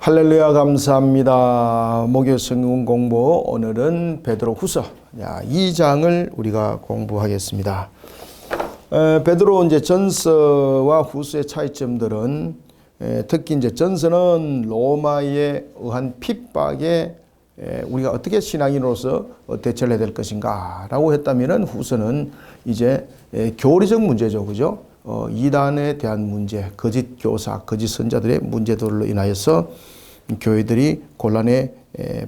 할렐루야 감사합니다. 목요 성경 공부 오늘은 베드로후서 2장을 우리가 공부하겠습니다. 베드로 이제 전서와 후서의 차이점들은 특히 이제 전서는 로마에 의한 핍박에 우리가 어떻게 신앙인으로서 대처를 해야 될 것인가라고 했다면은 후서는 이제 교리적 문제죠, 그죠? 이단에 대한 문제, 거짓 교사, 거짓 선자들의 문제들로 인하여서 교회들이 곤란에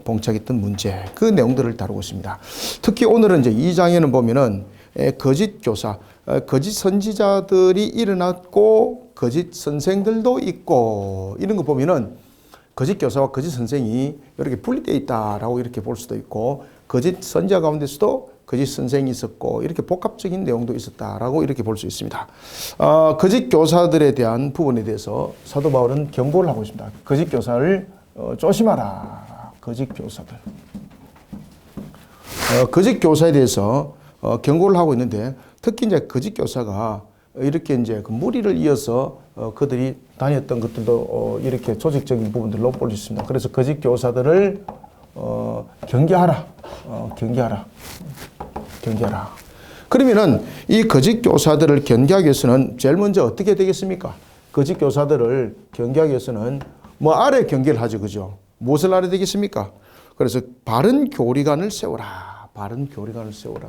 봉착했던 문제, 그 내용들을 다루고 있습니다. 특히 오늘은 이제 2장에는 보면은 거짓 교사, 거짓 선지자들이 일어났고 거짓 선생들도 있고 이런 거 보면은 거짓 교사와 거짓 선생이 이렇게 분리되어 있다라고 이렇게 볼 수도 있고 거짓 선지자 가운데서도 거짓 선생이 있었고 이렇게 복합적인 내용도 있었다라고 이렇게 볼 수 있습니다. 거짓 교사들에 대한 부분에 대해서 사도 바울은 경고를 하고 있습니다. 거짓 교사를 조심하라. 거짓 교사들. 거짓 교사에 대해서 경고를 하고 있는데 특히 이제 거짓 교사가 이렇게 이제 그 무리를 이어서 그들이 다녔던 것들도 이렇게 조직적인 부분들로 볼 수 있습니다. 그래서 거짓 교사들을 경계하라. 경계하라. 그러면은 이 거짓 교사들을 경계하기 위해서는 제일 먼저 어떻게 되겠습니까? 거짓 교사들을 경계하기 위해서는 뭐 아래 경계를 하죠, 그죠? 무엇을 아래 되겠습니까? 그래서 바른 교리관을 세워라. 바른 교리관을 세워라.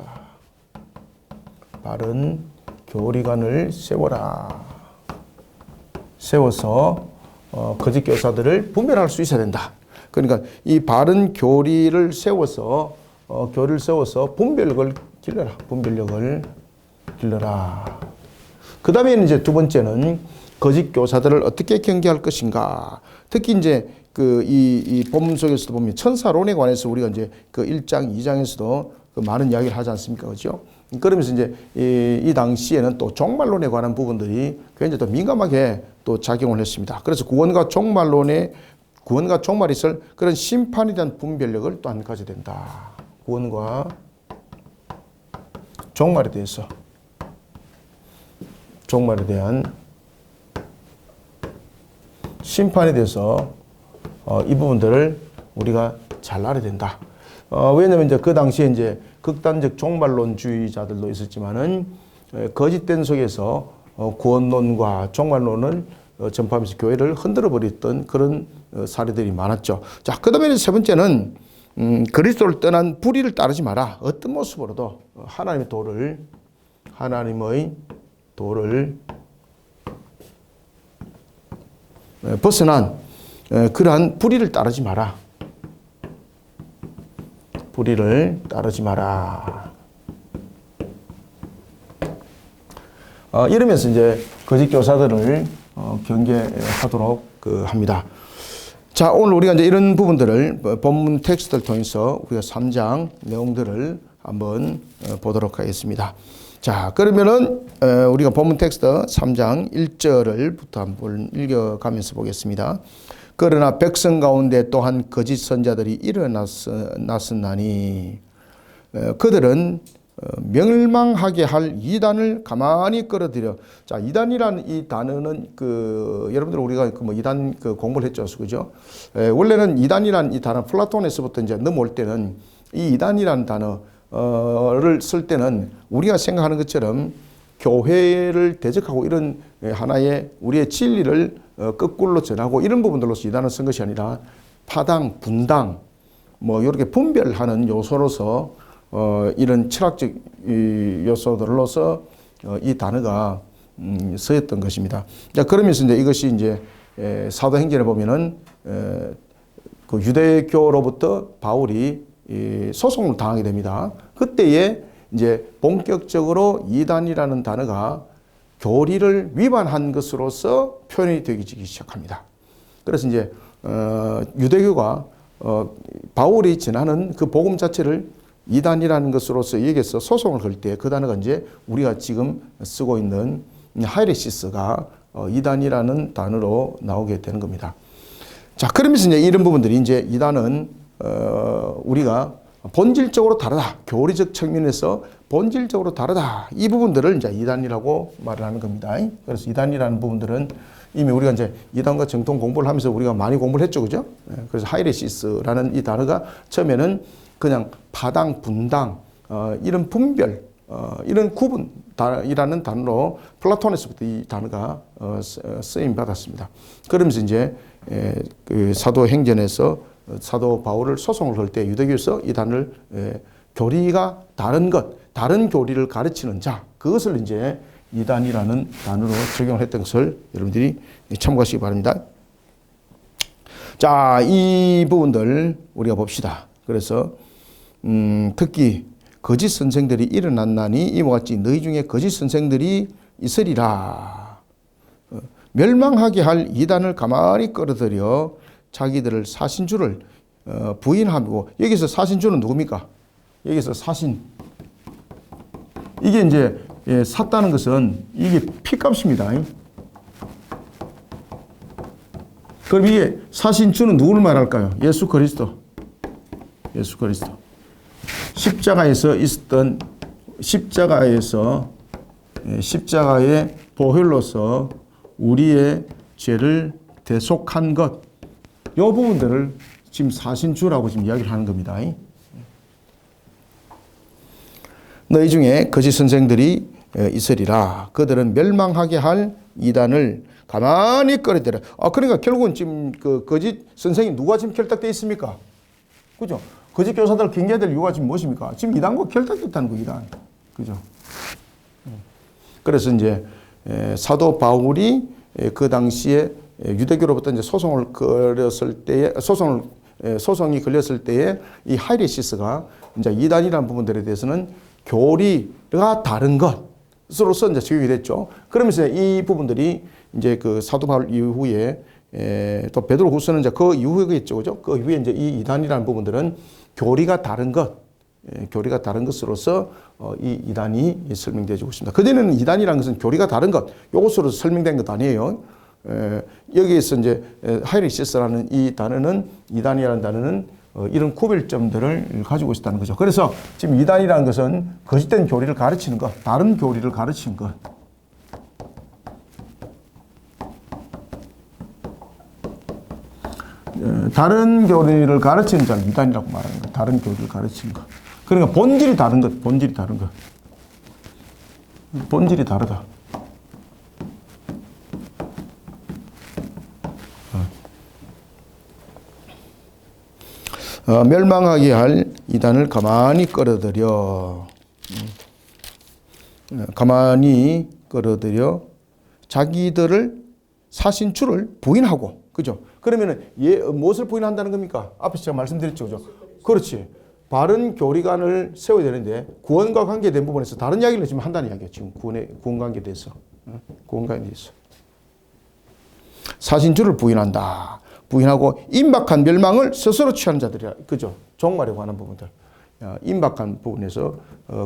바른 교리관을 세워라. 세워서 거짓 교사들을 분별할 수 있어야 된다. 그러니까 이 바른 교리를 세워서 교리를 세워서 분별력을 길러라. 분별력을 길러라. 그 다음에는 이제 두 번째는 거짓 교사들을 어떻게 경계할 것인가. 특히 이제 이 본문 속에서도 보면 천사론에 관해서 우리가 이제 그 1장, 2장에서도 그 많은 이야기를 하지 않습니까? 그죠? 그러면서 이제 이 당시에는 또 종말론에 관한 부분들이 굉장히 또 민감하게 또 작용을 했습니다. 그래서 구원과 종말이 있을 그런 심판에 대한 분별력을 또한 가져야 된다. 구원과 종말에 대해서, 종말에 대한 심판에 대해서 이 부분들을 우리가 잘 알아야 된다. 왜냐하면 이제 그 당시에 이제 극단적 종말론주의자들도 있었지만은 거짓된 속에서 구원론과 종말론을 전파하면서 교회를 흔들어 버렸던 그런 사례들이 많았죠. 자, 그다음에 세 번째는 그리스도를 떠난 불의를 따르지 마라. 어떤 모습으로도 하나님의 도를 벗어난 그러한 불의를 따르지 마라. 불의를 따르지 마라. 이러면서 이제 거짓 교사들을 경계하도록 합니다. 자, 오늘 우리가 이제 이런 부분들을 본문 텍스트를 통해서 우리가 3장 내용들을 한번 보도록 하겠습니다. 자, 그러면은 우리가 본문 텍스트 3장 1절을부터 한번 읽어가면서 보겠습니다. 그러나 백성 가운데 또한 거짓 선자들이 일어났으나니 그들은 멸망하게 할 이단을 가만히 끌어들여. 자, 이단이라는 이 단어는 여러분들 우리가 이단 공부를 했죠, 그죠? 원래는 이단이라는 이 단어 플라톤에서부터 이제 넘어올 때는 이 이단이라는 단어를 쓸 때는 우리가 생각하는 것처럼 교회를 대적하고 이런 하나의 우리의 진리를 거꾸로 전하고 이런 부분들로서 이단을 쓴 것이 아니라 파당, 분당, 뭐 이렇게 분별하는 요소로서 이런 철학적 요소들로서 이 단어가 쓰였던 것입니다. 자, 그러면서 이제 이것이 이제 사도행전에 보면은 그 유대교로부터 바울이 소송을 당하게 됩니다. 그때에 이제 본격적으로 이단이라는 단어가 교리를 위반한 것으로서 표현이 되기 시작합니다. 그래서 이제 유대교가 바울이 전하는 그 복음 자체를 이단이라는 것으로서 여기서 소송을 걸 때 그 단어가 이제 우리가 지금 쓰고 있는 하이레시스가 이단이라는 단어로 나오게 되는 겁니다. 자, 그러면서 이제 이런 부분들이 이제 이단은 우리가 본질적으로 다르다. 교리적 측면에서 본질적으로 다르다. 이 부분들을 이제 이단이라고 말을 하는 겁니다. 그래서 이단이라는 부분들은 이미 우리가 이제 이단과 정통 공부를 하면서 우리가 많이 공부를 했죠, 그죠? 그래서 하이레시스라는 이 단어가 처음에는 그냥 파당, 분당, 이런 분별, 이런 구분이라는 단어로 플라톤에서부터 이 단어가 쓰임 받았습니다. 그러면서 이제 그 사도행전에서 사도 바울을 소송을 걸 때 유대교에서 이 단어를 교리가 다른 것, 다른 교리를 가르치는 자, 그것을 이제 이단이라는 단어로 적용을 했던 것을 여러분들이 참고하시기 바랍니다. 자, 이 부분들 우리가 봅시다. 그래서 특히 거짓 선생들이 일어났나니 이와 같이 너희 중에 거짓 선생들이 있으리라. 멸망하게 할 이단을 가만히 끌어들여 자기들을 사신주를 부인하고, 여기서 사신주는 누굽니까? 여기서 사신, 이게 이제 샀다는 것은 이게 피값입니다. 그럼 이게 사신주는 누구를 말할까요? 예수 그리스도. 예수 그리스도. 십자가에서 있었던, 십자가의 보혈로서 우리의 죄를 대속한 것, 이 부분들을 지금 사신주라고 지금 이야기를 하는 겁니다. 너희 중에 거짓 선생들이 있으리라. 그들은 멸망하게 할 이단을 가만히 끌어들여. 그러니까 결국은 지금 그 거짓 선생이 누가 지금 결탁되어 있습니까? 그죠? 거짓 교사들 경계해야 될 이유가 지금 무엇입니까? 지금 이단과 결탁됐다는 거, 이단. 그죠? 그래서 이제 사도 바울이 그 당시에 유대교로부터 이제 소송을 걸렸을 때에, 소송이 걸렸을 때에 이 하이레시스가 이제 이단이라는 부분들에 대해서는 교리가 다른 것으로서 이제 적용이 됐죠. 그러면서 이 부분들이 이제 그 사도 바울 이후에 또 베드로 후서는 이제 그 이후겠죠, 그죠? 그 이후에 이제 이 이단이라는 부분들은 교리가 다른 것으로서 이 이단이 설명되어지고 있습니다. 그전에는 이단이라는 것은 교리가 다른 것, 이것으로 설명된 것 아니에요. 여기에서 이제 하이레시스라는 이 단어는, 이단이라는 단어는 이런 구별점들을 가지고 있다는 거죠. 그래서 지금 이단이라는 것은 거짓된 교리를 가르치는 것, 다른 교리를 가르치는 것. 다른 교리를 가르치는 자는 이단이라고 말하는 것. 다른 교리를 가르치는 것. 그러니까 본질이 다른 것, 본질이 다른 것. 본질이 다르다. 멸망하게 할 이단을 가만히 끌어들여, 자기들을 사신주를 부인하고, 그죠? 그러면은 무엇을 부인한다는 겁니까? 앞에서 제가 말씀드렸죠, 그죠? 그렇지. 바른 교리관을 세워야 되는데 구원과 관계된 부분에서 다른 이야기를 지금 한다는 이야기예요. 지금 구원 관계에 대해서, 구원 관계에 대해서 사신주를 부인한다. 부인하고 임박한 멸망을 스스로 취하는 자들이야. 그죠? 종말에 관한 부분들. 임박한 부분에서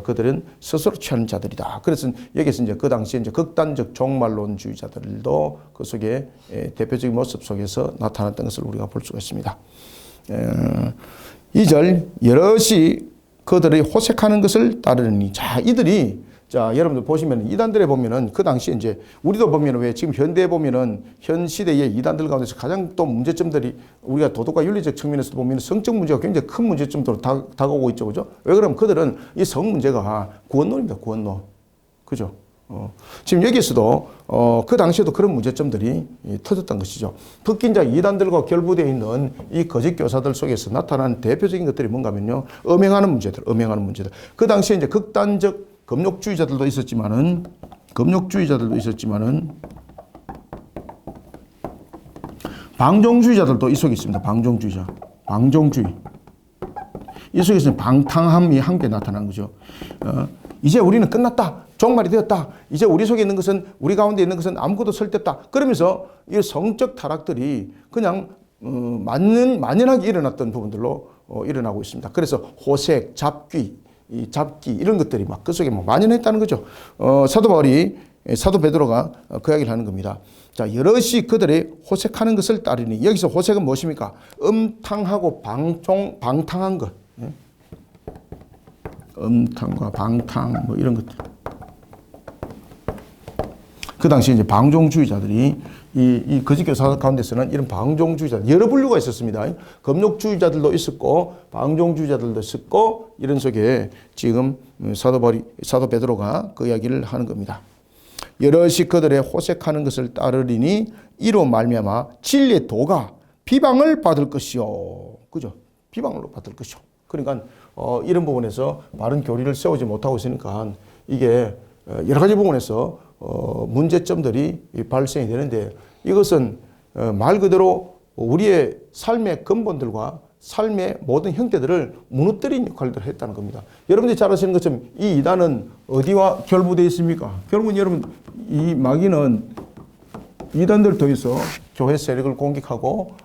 그들은 스스로 취하는 자들이다. 그래서 여기서 이제 그 당시에 이제 극단적 종말론주의자들도 그 속에 대표적인 모습 속에서 나타났던 것을 우리가 볼 수가 있습니다. 2절, 여럿이 그들이 호색하는 것을 따르니. 자, 이들이, 자, 여러분들 보시면 이단들에 보면은 그 당시에 이제 우리도 보면은 왜 지금 현대에 보면은 현 시대의 이단들 가운데서 가장 또 문제점들이 우리가 도덕과 윤리적 측면에서도 보면 성적 문제가 굉장히 큰 문제점으로 다가오고 있죠. 그죠? 왜 그러면 그들은 이 성 문제가 구원론입니다. 구원론. 그죠? 지금 여기서도 그 당시에도 그런 문제점들이 터졌던 것이죠. 특히 이제 이단들과 결부되어 있는 이 거짓 교사들 속에서 나타난 대표적인 것들이 뭔가 하면요. 음행하는 문제들. 그 당시에 이제 극단적 금욕주의자들도 있었지만은 방종주의자들도 이 속에 있습니다. 방종주의. 이 속에서 방탕함이 함께 나타나는 거죠. 이제 우리는 끝났다. 종말이 되었다. 이제 우리 속에 있는 것은, 우리 가운데 있는 것은 아무것도 설득다. 그러면서 이 성적 타락들이 그냥 만연하게 일어났던 부분들로 일어나고 있습니다. 그래서 호색, 잡기 이런 것들이 막 그 속에 막 만연했다는 거죠. 사도 베드로가 그 이야기를 하는 겁니다. 자, 여럿이 그들의 호색하는 것을 따르니. 여기서 호색은 무엇입니까? 음탕하고 방탕한 것. 음탕과 방탕 뭐 이런 것들. 그 그 당시 이제 방종주의자들이 이 거짓 교사 가운데서는 이런 방종주의자 여러 분류가 있었습니다. 금욕주의자들도 있었고 방종주의자들도 있었고 이런 속에 지금 사도 베드로가 그 이야기를 하는 겁니다. 여럿이 그들의 호색하는 것을 따르리니 이로 말미암아 진리의 도가 비방을 받을 것이요. 그죠? 비방을 받을 것이요. 그러니까 이런 부분에서 바른 교리를 세우지 못하고 있으니까 이게 여러 가지 부분에서 문제점들이 발생이 되는데 이것은 말 그대로 우리의 삶의 근본들과 삶의 모든 형태들을 무너뜨린 역할들을 했다는 겁니다. 여러분들이 잘 아시는 것처럼 이 이단은 어디와 결부되어 있습니까? 결국은 여러분 이 마귀는 이단들을 통해서 교회 세력을 공격하고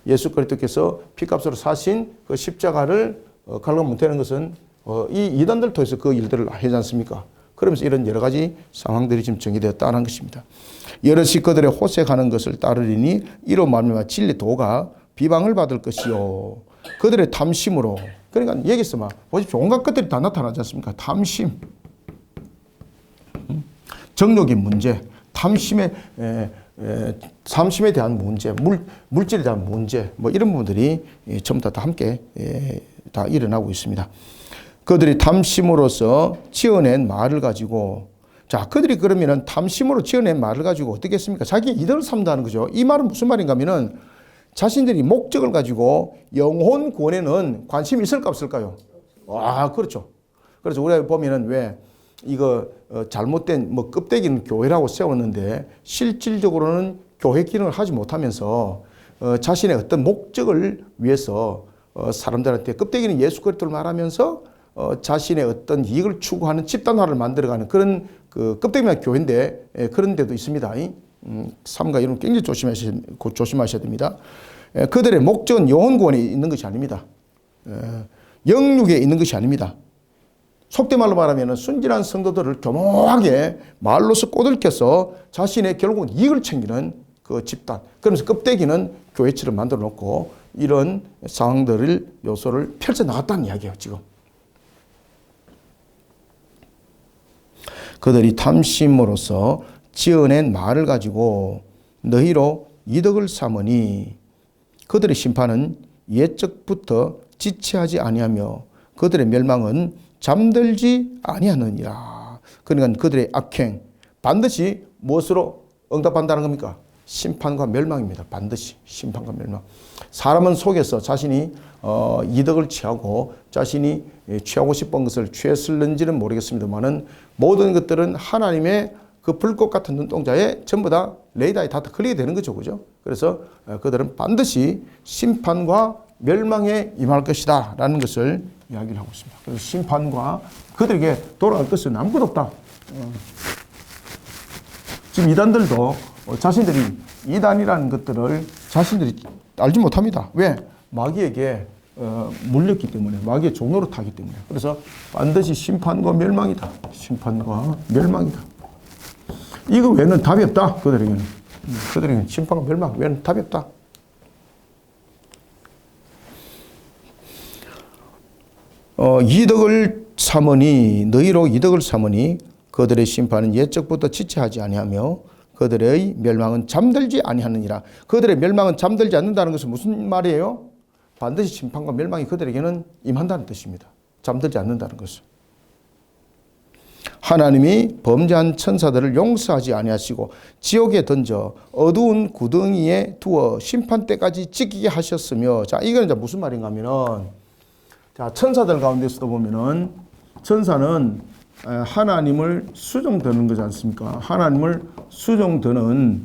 예수 그리스도께서 피값으로 사신 그 십자가를 갈가문태는 것은 이 이단들을 통해서 그 일들을 하지 않습니까? 그러면서 이런 여러 가지 상황들이 지금 정의되었다는 것입니다. 여럿이 그들의 호색하는 것을 따르리니 이로 말미암아 진리 도가 비방을 받을 것이요. 그들의 탐심으로. 그러니까 여기서 막 보십시오. 온갖 것들이 다 나타나지 않습니까? 탐심, 정욕의 문제, 탐심에 대한 문제, 물질에 대한 문제, 뭐 이런 부분들이 전부 다 함께 다 일어나고 있습니다. 그들이 탐심으로서 지어낸 말을 가지고, 자, 그들이 그러면은 탐심으로 지어낸 말을 가지고 어떻게 했습니까? 자기 이득을 삼다는 거죠. 이 말은 무슨 말인가 하면은 자신들이 목적을 가지고 영혼 구원에는 관심이 있을까 없을까요? 아, 그렇죠. 그래서 우리가 보면은 왜 이거 잘못된 뭐 껍데기는 교회라고 세웠는데 실질적으로는 교회 기능을 하지 못하면서 자신의 어떤 목적을 위해서 사람들한테 껍데기는 예수 그리스도를 말하면서 자신의 어떤 이익을 추구하는 집단화를 만들어가는 그런 그 껍데기만 교회인데 그런 데도 있습니다. 삼가 이런 굉장히 조심하셔야 됩니다. 그들의 목적은 영혼 구원에 있는 것이 아닙니다. 영육에 있는 것이 아닙니다. 속된 말로 말하면 순진한 성도들을 교묘하게 말로서 꼬들겨서 자신의 결국은 이익을 챙기는 그 집단. 그러면서 껍데기는 교회처럼 만들어 놓고 이런 상황들을 요소를 펼쳐 나갔다는 이야기예요, 지금. 그들이 탐심으로써 지어낸 말을 가지고 너희로 이득을 삼으니 그들의 심판은 옛적부터 지체하지 아니하며 그들의 멸망은 잠들지 아니하느니라. 그러니까 그들의 악행 반드시 무엇으로 응답한다는 겁니까? 심판과 멸망입니다. 반드시 심판과 멸망. 사람은 속에서 자신이 이득을 취하고 자신이 취하고 싶은 것을 취했을는지는 모르겠습니다만은 모든 것들은 하나님의 그 불꽃 같은 눈동자에 전부 다 레이더에 다 걸리게 되는 거죠. 그죠? 그래서 그들은 반드시 심판과 멸망에 임할 것이다 라는 것을 이야기를 하고 있습니다. 그래서 심판과 그들에게 돌아갈 것은 아무것도 없다. 지금 이단들도 자신들이 이단이라는 것들을 자신들이 알지 못합니다. 왜? 마귀에게 물렸기 때문에, 마귀의 종로로 타기 때문에. 그래서 반드시 심판과 멸망이다. 심판과 멸망이다. 이거 외에는 답이 없다. 그들에게는 심판과 멸망 외에는 답이 없다. 이득을 삼으니 너희로 이득을 삼으니 그들의 심판은 옛적부터 지체하지 아니하며 그들의 멸망은 잠들지 아니하느니라. 그들의 멸망은 잠들지 않는다는 것은 무슨 말이에요? 반드시 심판과 멸망이 그들에게는 임한다는 뜻입니다. 잠들지 않는다는 것은. 하나님이 범죄한 천사들을 용서하지 아니하시고 지옥에 던져 어두운 구덩이에 두어 심판 때까지 지키게 하셨으며, 자, 이건 이제 무슨 말인가 하면은, 자, 천사들 가운데서도 보면은 천사는 하나님을 수종드는 거지 않습니까? 하나님을 수종드는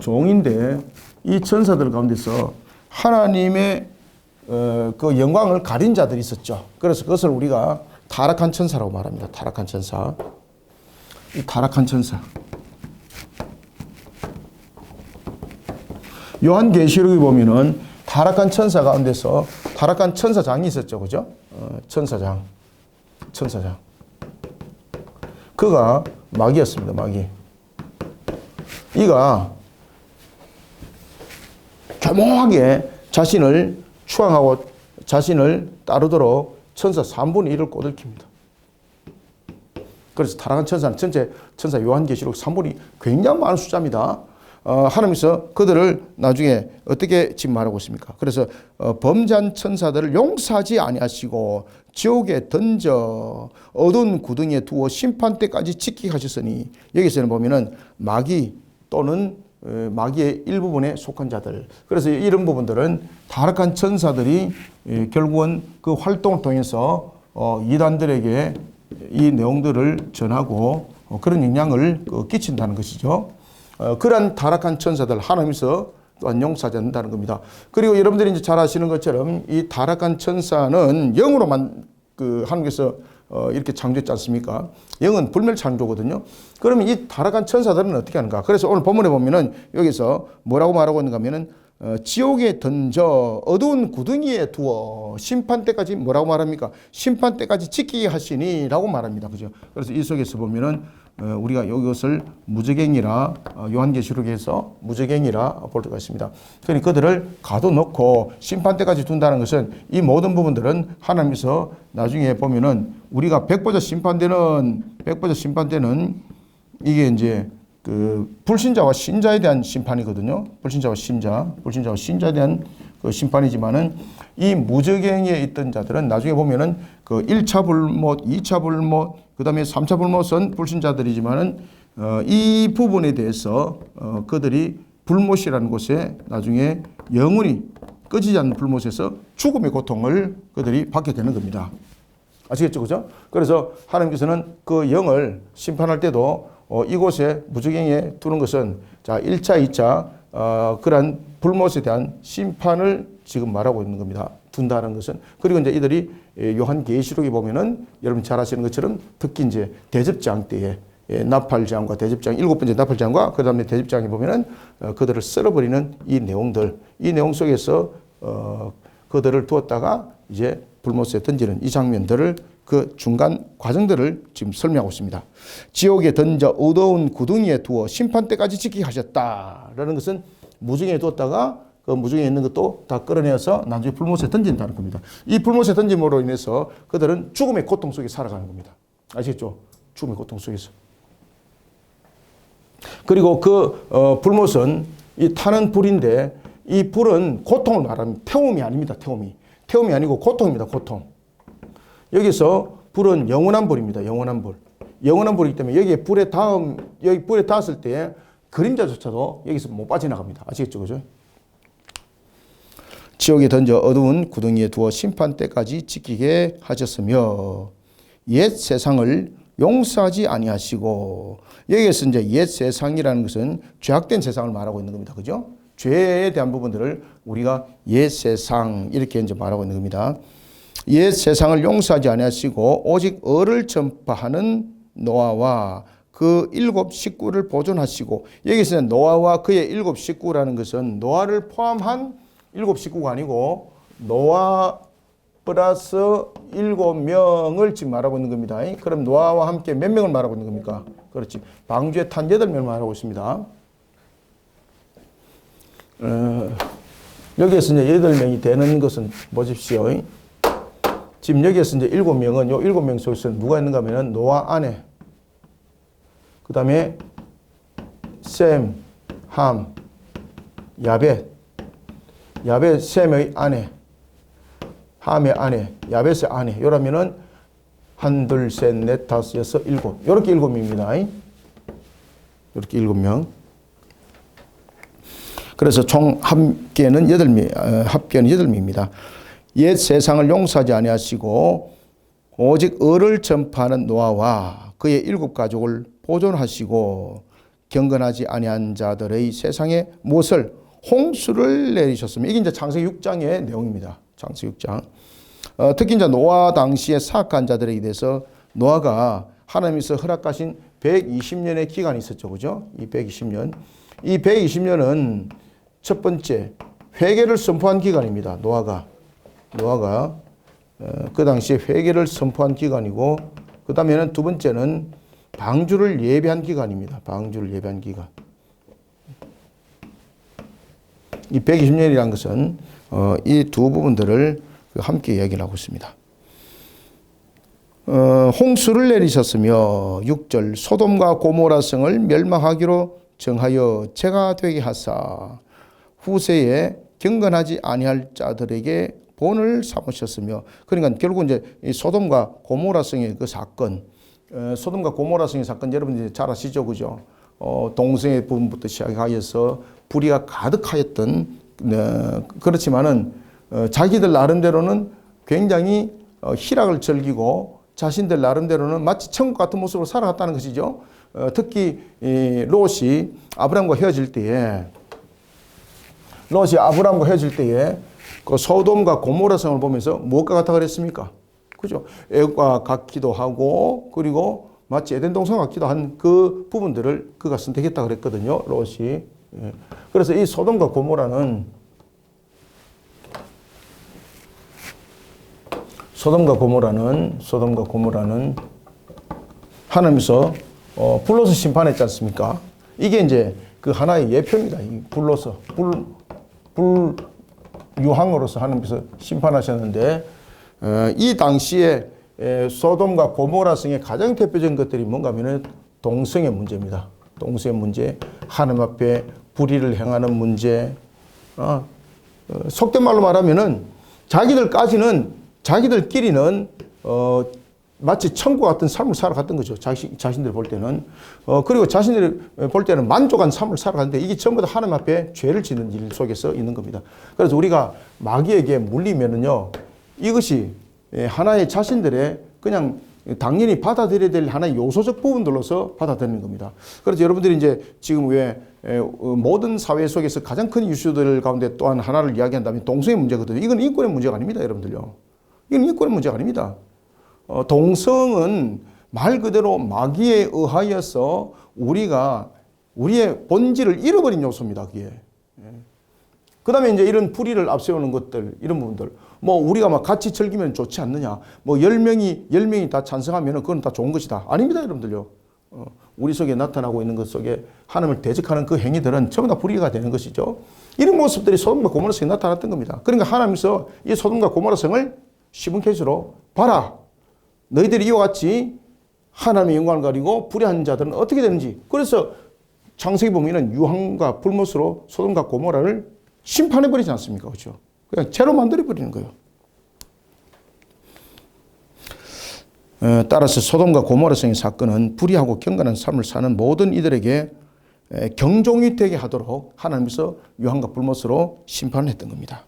종인데 이 천사들 가운데서 하나님의 그 영광을 가린 자들이 있었죠. 그래서 그것을 우리가 타락한 천사라고 말합니다. 타락한 천사. 이 타락한 천사. 요한계시록에 보면은 타락한 천사 가운데서 타락한 천사장이 있었죠. 그죠? 천사장. 그가 마귀였습니다. 마귀. 이가 교묘하게 자신을 추앙하고 자신을 따르도록 천사 3분의 1을 꼬들킵니다. 그래서 타락한 천사는 전체 천사 요한계시록 3부이 굉장히 많은 숫자입니다. 하나님께서 그들을 나중에 어떻게 지금 말하고 있습니까? 그래서 범죄한 천사들을 용서하지 아니하시고 지옥에 던져 어두운 구덩이에 두어 심판 때까지 지키게 하셨으니, 여기서는 보면은 마귀 또는 마귀의 일부분에 속한 자들, 그래서 이런 부분들은 타락한 천사들이 결국은 그 활동을 통해서 이단들에게 이 내용들을 전하고 그런 영향을 끼친다는 것이죠. 그러한 타락한 천사들 하나님께서 또한 용서하지 않는다는 겁니다. 그리고 여러분들이 이제 잘 아시는 것처럼 이 타락한 천사는 영으로만 하나님께서 이렇게 창조했지 않습니까? 영은 불멸 창조거든요. 그러면 이 타락한 천사들은 어떻게 하는가? 그래서 오늘 본문에 보면은 여기서 뭐라고 말하고 있는가 하면은 지옥에 던져 어두운 구덩이에 두어 심판 때까지 뭐라고 말합니까? 심판 때까지 지키게 하시니 라고 말합니다. 그죠? 그래서 이 속에서 보면은 우리가 이것을 무저갱이라 요한계시록에서 무저갱이라 볼 수가 있습니다. 그러니 그들을 가둬놓고 심판 때까지 둔다는 것은 이 모든 부분들은 하나님께서 나중에 보면은 우리가 백보자 심판 때는 이게 이제 그 불신자와 신자에 대한 심판이거든요. 불신자와 신자에 대한 그 심판이지만은 이 무저갱이에 있던 자들은 나중에 보면은 그 1차 불못, 2차 불못, 그 다음에 3차 불못은 불신자들이지만은 이 부분에 대해서 그들이 불못이라는 곳에 나중에 영원히 꺼지지 않는 불못에서 죽음의 고통을 그들이 받게 되는 겁니다. 아시겠죠? 그죠? 그래서 하나님께서는 그 영을 심판할 때도 이곳에 무저갱이에 두는 것은 자 1차, 2차 그러한 불못에 대한 심판을 지금 말하고 있는 겁니다. 둔다는 것은. 그리고 이제 이들이 요한계시록에 보면은 여러분 잘 아시는 것처럼 특히 이제 대접장 때에 나팔장과 대접장, 7번째 나팔장과 그 다음에 대접장에 보면은 그들을 썰어버리는 이 내용들, 이 내용 속에서 그들을 두었다가 이제 불못에 던지는 이 장면들을 그 중간 과정들을 지금 설명하고 있습니다. 지옥에 던져 어두운 구덩이에 두어 심판 때까지 지키게 하셨다라는 것은 무저갱이에 두었다가 그 무저갱이에 있는 것도 다 끌어내어서 나중에 불못에 던진다는 겁니다. 이 불못에 던짐으로 인해서 그들은 죽음의 고통 속에 살아가는 겁니다. 아시겠죠? 죽음의 고통 속에서. 그리고 그 불못은 이 타는 불인데 이 불은 고통을 말합니다. 태움이 아닙니다. 태움이 아니고 고통입니다. 고통. 여기서 불은 영원한 불입니다. 영원한 불. 영원한 불이기 때문에 여기 불에 닿았을 때 그림자조차도 여기서 못 빠져나갑니다. 아시겠죠? 그죠? 지옥에 던져 어두운 구덩이에 두어 심판 때까지 지키게 하셨으며 옛 세상을 용서하지 아니하시고, 여기에서 이제 옛 세상이라는 것은 죄악된 세상을 말하고 있는 겁니다. 그죠? 죄에 대한 부분들을 우리가 옛 세상 이렇게 이제 말하고 있는 겁니다. 옛 세상을 용서하지 아니하시고 오직 의를 전파하는 노아와 그 7 식구를 보존하시고, 여기서는 노아와 그의 7 식구라는 것은 노아를 포함한 7 식구가 아니고 노아 플러스 7명을 지금 말하고 있는 겁니다. 그럼 노아와 함께 몇 명을 말하고 있는 겁니까? 그렇지. 방주에 탄 8명을 말하고 있습니다. 여기에서 이제 8명이 되는 것은 보십시오. 지금 여기에서 이제 7명은 요 7명 속에서 누가 있는가 하면은 노아 아내, 그 다음에 셈, 함, 야벳, 셈의 아내, 함의 아내, 야벳의 아내, 요러면은 1, 2, 3, 4, 5, 6, 7. 요렇게 7명입니다. 요렇게 7명. 그래서 총 합계는 8명입니다. 옛 세상을 용서하지 아니하시고 오직 의를 전파하는 노아와 그의 7 가족을 보존하시고 경건하지 아니한 자들의 세상에 못을 홍수를 내리셨습니다. 이게 이제 창세기 6장의 내용입니다. 창세기 6장. 특히 이제 노아 당시에 사악한 자들에게 대해서 노아가 하나님께서 허락하신 120년의 기간이 있었죠. 그죠? 이 120년. 이 120년은 첫 번째 회개를 선포한 기간입니다. 노아가 그 당시에 회개를 선포한 기간이고, 그 다음에는 두 번째는 방주를 예배한 기간입니다. 방주를 예배한 기간. 이 120년이라는 것은 이 두 부분들을 함께 이야기를 하고 있습니다. 홍수를 내리셨으며 6절 소돔과 고모라 성을 멸망하기로 정하여 죄가 되게 하사 후세에 경건하지 아니할 자들에게 본을 삼으셨으며, 그러니까 결국 이제 이 소돔과 고모라 성의 그 사건, 소돔과 고모라 성의 사건 여러분들이 잘 아시죠, 그죠? 동성애 부분부터 시작하여서 불의가 가득하였던, 그렇지만은 자기들 나름대로는 굉장히 희락을 즐기고 자신들 나름대로는 마치 천국 같은 모습으로 살아갔다는 것이죠. 특히 롯이 아브람과 헤어질 때에 그 소돔과 고모라 성을 보면서 무엇과 같아 그랬습니까? 그죠? 애국과 같기도 하고, 그리고 마치 에덴 동산 같기도 한 그 부분들을 그가 선택했다 그랬거든요, 롯이. 그래서 이 소돔과 고모라는 하나님께서 불로서 심판했지 않습니까? 이게 이제 그 하나의 예표입니다. 불로서 유황으로서 하나님께서 심판하셨는데, 이 당시에 소돔과 고모라 성의 가장 대표적인 것들이 뭔가 하면은 동성애 문제입니다. 동성애 문제, 하나님 앞에 불의를 행하는 문제. 속된 말로 말하면은 자기들끼리는 마치 천국 같은 삶을 살아갔던 거죠. 자신들 볼 때는. 그리고 자신들이 볼 때는 만족한 삶을 살아갔는데 이게 전부 다 하나님 앞에 죄를 짓는 일 속에서 있는 겁니다. 그래서 우리가 마귀에게 물리면은요, 이것이 하나의 자신들의 그냥 당연히 받아들여야 될 하나의 요소적 부분들로서 받아들이는 겁니다. 그래서 여러분들이 이제 지금 왜 모든 사회 속에서 가장 큰 이슈들 가운데 또한 하나를 이야기한다면 동성애 문제거든요. 이건 인권의 문제가 아닙니다, 여러분들요. 이건 인권의 문제가 아닙니다. 동성은 말 그대로 마귀에 의하여서 우리가 우리의 본질을 잃어버린 요소입니다, 그게. 그 다음에 이제 이런 불의를 앞세우는 것들, 이런 부분들. 뭐 우리가 막 같이 즐기면 좋지 않느냐. 뭐 10명이 다 찬성하면 그건 다 좋은 것이다. 아닙니다, 여러분들요. 우리 속에 나타나고 있는 것 속에 하나님을 대적하는 그 행위들은 전부 다 불의가 되는 것이죠. 이런 모습들이 소돔과 고모라 성에 나타났던 겁니다. 그러니까 하나님께서 이 소돔과 고모라 성을 시분 케이스로 봐라. 너희들이 이와 같이 하나님의 영광을 가리고 불의한 자들은 어떻게 되는지. 그래서 창세기 보면은 유황과 불못으로 소돔과 고모라를 심판해버리지 않습니까? 그렇죠? 그냥 죄로 만들어버리는 거예요. 따라서 소돔과 고모라 성의 사건은 불의하고 경건한 삶을 사는 모든 이들에게 경종이 되게 하도록 하나님께서 유황과 불못으로 심판을 했던 겁니다.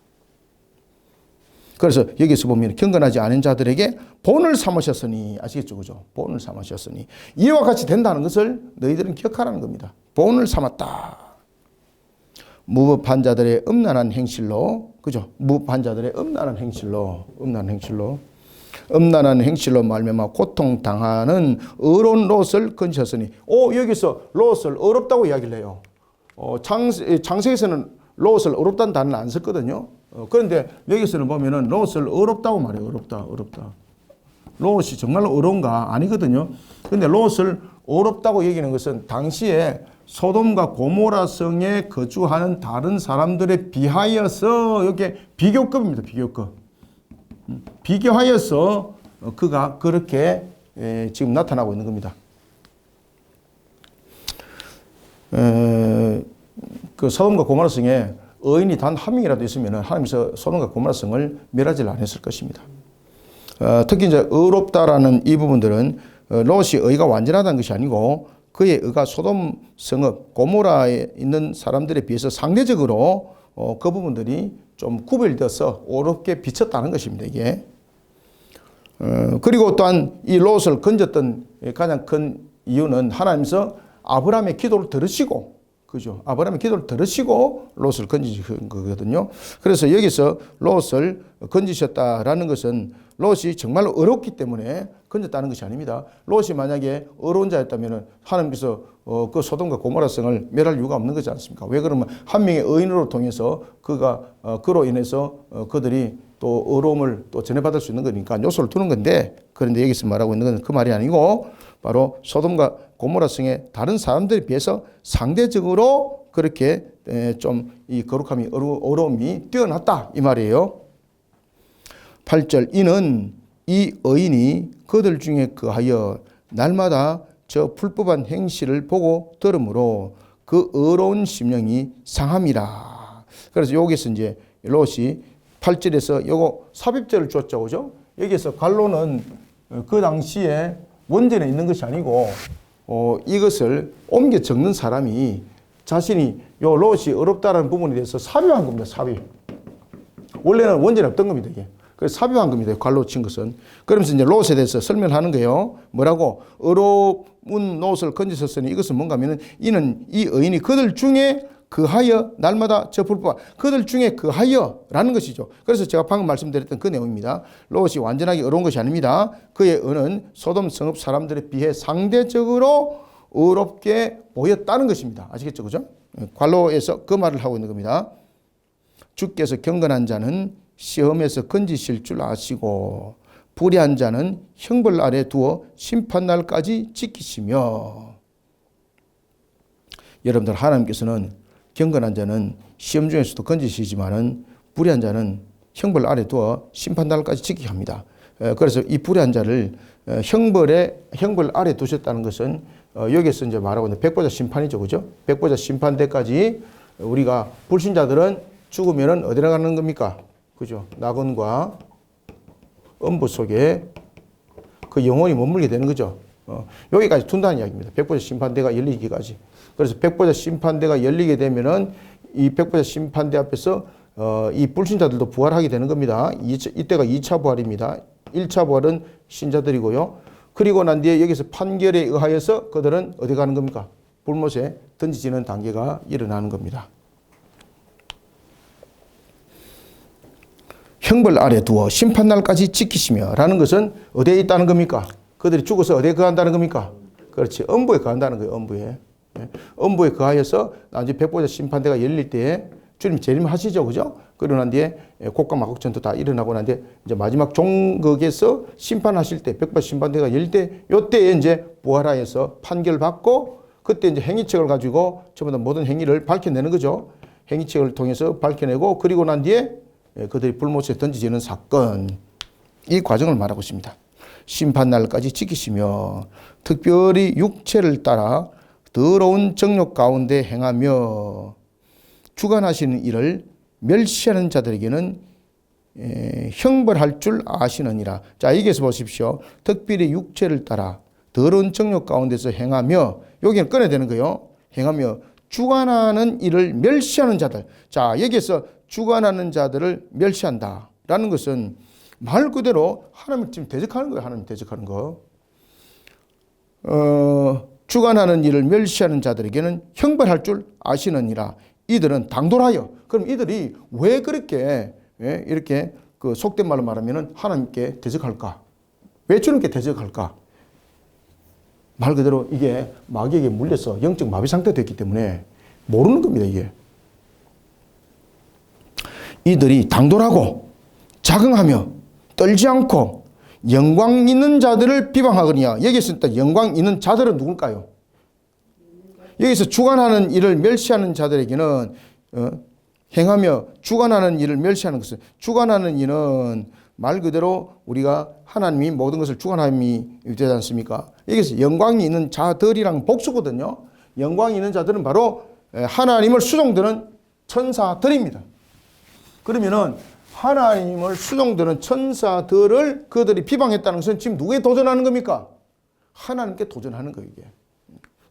그래서 여기서 보면 경건하지 않은 자들에게 본을 삼으셨으니, 아시겠죠? 그죠? 본을 삼으셨으니 이와 같이 된다는 것을 너희들은 기억하라는 겁니다. 본을 삼았다. 무법한 자들의 음란한 행실로, 그죠? 무법한 자들의 음란한 행실로 말미암아 고통당하는 의로운 롯을 건지셨으니, 여기서 롯을 어렵다고 이야기를 해요. 창세기에서는 롯을 어렵다는 단어는 안 썼거든요. 그런데 여기서는 보면은 롯을 어렵다고 말해요. 어렵다. 롯이 정말로 어려운가? 아니거든요. 그런데 롯을 어렵다고 얘기하는 것은 당시에 소돔과 고모라 성에 거주하는 다른 사람들에 비하여서 이렇게 비교급입니다. 비교하여서 그가 그렇게 지금 나타나고 있는 겁니다. 그 소돔과 고모라 성에 의인이 단 한 명이라도 있으면 하나님께서 소돔과 고모라 성을 멸하지를 않았을 것입니다. 특히 이제 의롭다라는 이 부분들은 롯이 의가 완전하다는 것이 아니고 그의 의가 소돔 성읍 고모라에 있는 사람들에 비해서 상대적으로 그 부분들이 좀 구별되어서 어렵게 비쳤다는 것입니다. 이게. 그리고 또한 이 롯을 건졌던 가장 큰 이유는 하나님께서 아브라함의 기도를 들으시고, 그죠? 아브라함의 기도를 들으시고 롯을 건지신 거거든요. 그래서 여기서 롯을 건지셨다라는 것은 롯이 정말로 어렵기 때문에 건졌다는 것이 아닙니다. 롯이 만약에 어려운 자였다면 하나님께서 그 소돔과 고모라 성을 멸할 이유가 없는 거지 않습니까? 왜 그러면 한 명의 의인으로 통해서 그로 인해서 그들이 또 어려움을 또 전해받을 수 있는 거니까 요소를 두는 건데, 그런데 여기서 말하고 있는 건 그 말이 아니고 바로 소돔과 고모라 성의 다른 사람들에 비해서 상대적으로 그렇게 좀 이 거룩함이 어려움이 뛰어났다 이 말이에요. 8절 이는 이 의인이 그들 중에 거하여 날마다 저 불법한 행실을 보고 들으므로 그 의로운 심령이 상함이라. 그래서 여기서 이제 롯이 8절에서 요거 삽입절을 줬죠. 그죠? 여기서 갈로는 그 당시에 원전에 있는 것이 아니고 이것을 옮겨 적는 사람이 자신이 요 롯이 어렵다라는 부분에 대해서 삽입한 겁니다. 삽입. 원래는 원전에 없던 겁니다. 이게. 그래서 삽입한 겁니다. 갈로 친 것은. 그러면서 이제 롯에 대해서 설명하는 거예요. 뭐라고? 어려운 롯을 건지셨으니 이것은 뭔가 하면은 이는 이 의인이 그들 중에 그하여 날마다 저 불법 그들 중에 그하여라는 것이죠. 그래서 제가 방금 말씀드렸던 그 내용입니다. 롯이 완전하게 어려운 것이 아닙니다. 그의 의는 소돔 성읍 사람들에 비해 상대적으로 어렵게 보였다는 것입니다. 아시겠죠? 그죠? 갈로에서 그 말을 하고 있는 겁니다. 주께서 경건한 자는 시험에서 건지실 줄 아시고 불의한 자는 형벌 아래 두어 심판날까지 지키시며. 여러분들, 하나님께서는 경건한 자는 시험 중에서도 건지시지만은 불의한 자는 형벌 아래 두어 심판날까지 지키게 합니다. 그래서 이 불의한 자를 형벌 아래 두셨다는 것은 여기서 이제 말하고 있는 백보자 심판이죠. 그죠? 백보자 심판대까지 우리가 불신자들은 죽으면은 어디로 가는 겁니까? 그죠? 낙원과 음부 속에 그 영혼이 머물게 되는 거죠. 여기까지 둔다는 이야기입니다. 백보자 심판대가 열리기까지. 그래서 백보자 심판대가 열리게 되면은 이 백보자 심판대 앞에서 이 불신자들도 부활하게 되는 겁니다. 이때가 2차 부활입니다. 1차 부활은 신자들이고요. 그리고 난 뒤에 여기서 판결에 의하여서 그들은 어디 가는 겁니까? 불못에 던지지는 단계가 일어나는 겁니다. 형벌 아래 두어 심판날까지 지키시며 라는 것은 어디에 있다는 겁니까? 그들이 죽어서 어디에 거한다는 겁니까? 그렇지. 음부에 거한다는 거예요. 음부에. 음부에 거하여서 나중에 백보자 심판대가 열릴 때에 주님 재림하시죠. 그죠? 그러고 난 뒤에 곡과 마곡전도 다 일어나고 난 뒤에 이제 마지막 종극에서 심판하실 때, 백보자 심판대가 열릴 때, 요때에 이제 부활하여서 판결받고 그때 이제 행위책을 가지고 전부 다 모든 행위를 밝혀내는 거죠. 행위책을 통해서 밝혀내고 그리고 난 뒤에 그들이 불못에 던지지는 사건, 이 과정을 말하고 있습니다. 심판날까지 지키시며 특별히 육체를 따라 더러운 정욕 가운데 행하며 주관하시는 일을 멸시하는 자들에게는 형벌할 줄 아시느니라. 자, 여기서 보십시오. 특별히 육체를 따라 더러운 정욕 가운데서 행하며, 여기는 꺼내야 되는 거예요. 행하며 주관하는 일을 멸시하는 자들. 자, 여기에서 주관하는 자들을 멸시한다라는 것은 말 그대로 하나님을 지금 대적하는 거예요. 하나님 대적하는 거. 주관하는 일을 멸시하는 자들에게는 형벌할 줄 아시느니라. 이들은 당돌하여. 그럼 이들이 왜 그렇게 이렇게 그 속된 말로 말하면 하나님께 대적할까? 왜 주님께 대적할까? 말 그대로 이게 마귀에게 물려서 영적 마비 상태가 됐기 때문에 모르는 겁니다. 이게. 이들이 당돌하고 자긍하며 떨지 않고 영광 있는 자들을 비방하거니와. 여기서 일단 영광 있는 자들은 누굴까요? 여기서 주관하는 일을 멸시하는 자들에게는 행하며 주관하는 일을 멸시하는 것은, 주관하는 일은 말 그대로 우리가 하나님이 모든 것을 주관함이 되지 않습니까? 여기서 영광이 있는 자들이랑 복수거든요. 영광이 있는 자들은 바로 하나님을 수종드는 천사들입니다. 그러면은 하나님을 수종드는 천사들을 그들이 비방했다는 것은 지금 누구에 도전하는 겁니까? 하나님께 도전하는 거예요, 이게.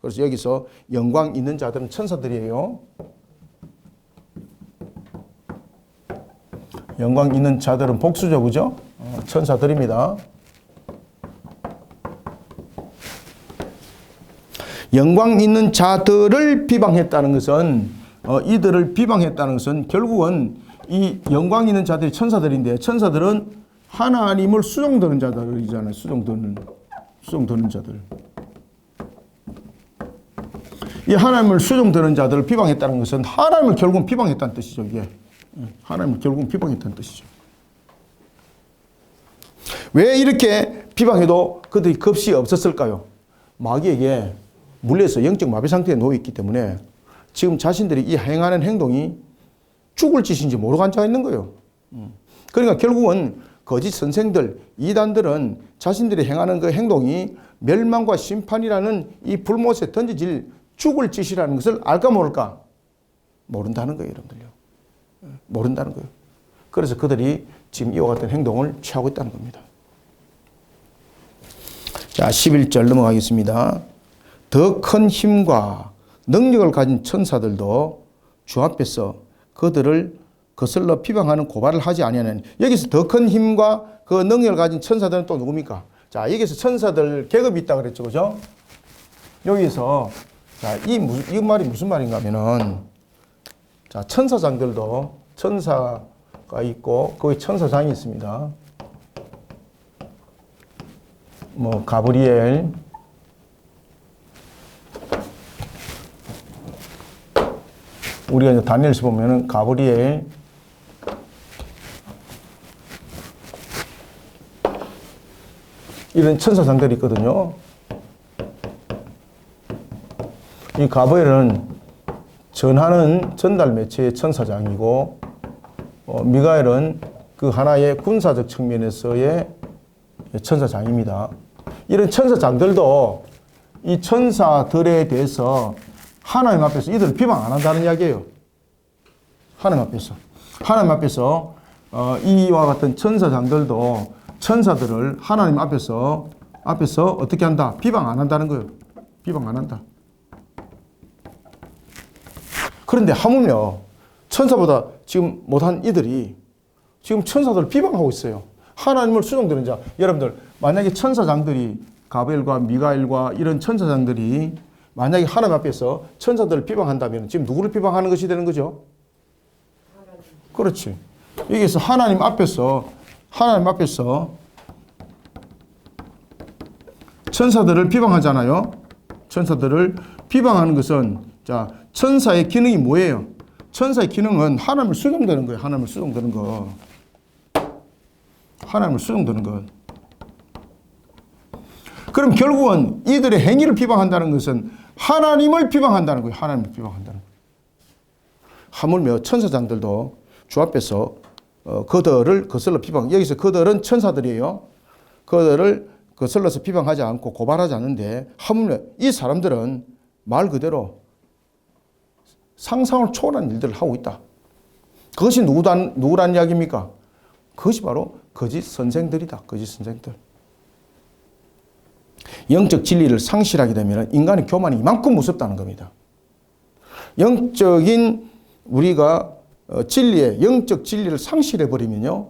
그래서 여기서 영광 있는 자들은 천사들이에요. 영광 있는 자들은 복수죠, 그죠? 천사들입니다. 영광 있는 자들을 비방했다는 것은, 이들을 비방했다는 것은 결국은 이 영광 있는 자들이 천사들인데, 천사들은 하나님을 수종드는 자들이잖아요. 수종드는 자들. 이 하나님을 수종드는 자들을 비방했다는 것은 하나님을 결국은 비방했다는 뜻이죠. 이게 하나님을 결국은 비방했다는 뜻이죠. 왜 이렇게 비방해도 그들이 겁이 없었을까요? 마귀에게 물려서 영적 마비 상태에 놓여 있기 때문에 지금 자신들이 이 행하는 행동이 죽을 짓인지 모르고 앉아 있는 거예요. 그러니까 결국은 거짓 선생들, 이단들은 자신들이 행하는 그 행동이 멸망과 심판이라는 이 불못에 던져질 죽을 짓이라는 것을 알까 모를까? 모른다는 거예요, 여러분들요. 모른다는 거예요. 그래서 그들이 지금 이와 같은 행동을 취하고 있다는 겁니다. 자, 11절 넘어가겠습니다. 더 큰 힘과 능력을 가진 천사들도 주 앞에서 그들을 거슬러 비방하는 고발을 하지 아니하는. 여기서 더 큰 힘과 그 능력을 가진 천사들은 또 누굽니까? 자, 여기서 천사들 계급이 있다 그랬죠, 그죠? 여기서 자, 이 말이 무슨 말인가 하면은, 자, 천사장들도 천사가 있고 거기 천사장이 있습니다. 뭐 가브리엘, 우리가 이제 다니엘서 보면은 가브리엘, 이런 천사장들이 있거든요. 이 가브리엘은 전하는 전달 매체의 천사장이고, 미가엘은 그 하나의 군사적 측면에서의 천사장입니다. 이런 천사장들도 이 천사들에 대해서 하나님 앞에서 이들을 비방 안 한다는 이야기예요. 하나님 앞에서. 하나님 앞에서 이와 같은 천사장들도 천사들을 하나님 앞에서 어떻게 한다? 비방 안 한다는 거예요. 비방 안 한다. 그런데 하물며 천사보다 지금 못한 이들이 지금 천사들을 비방하고 있어요. 하나님을 수종드는 자. 여러분들, 만약에 천사장들이 가브리엘과 미가엘과 이런 천사장들이 만약에 하나님 앞에서 천사들을 비방한다면 지금 누구를 비방하는 것이 되는 거죠? 그렇지. 여기서 하나님 앞에서 천사들을 비방하잖아요. 천사들을 비방하는 것은, 자, 천사의 기능이 뭐예요? 천사의 기능은 하나님을 수종드는 거예요. 하나님을 수종드는 거. 하나님을 수종드는 것. 그럼 결국은 이들의 행위를 비방한다는 것은 하나님을 비방한다는 거예요. 하나님을 비방한다는 거예요. 하물며 천사장들도 주 앞에서 그들을 거슬러 비방. 여기서 그들은 천사들이에요. 그들을 거슬러서 비방하지 않고 고발하지 않는데, 하물며 이 사람들은 말 그대로 상상을 초월한 일들을 하고 있다. 그것이 누구란 이야기입니까? 그것이 바로 거짓 선생들이다. 거짓 선생들. 영적 진리를 상실하게 되면 인간의 교만이 이만큼 무섭다는 겁니다. 영적인 우리가 영적 진리를 상실해 버리면요,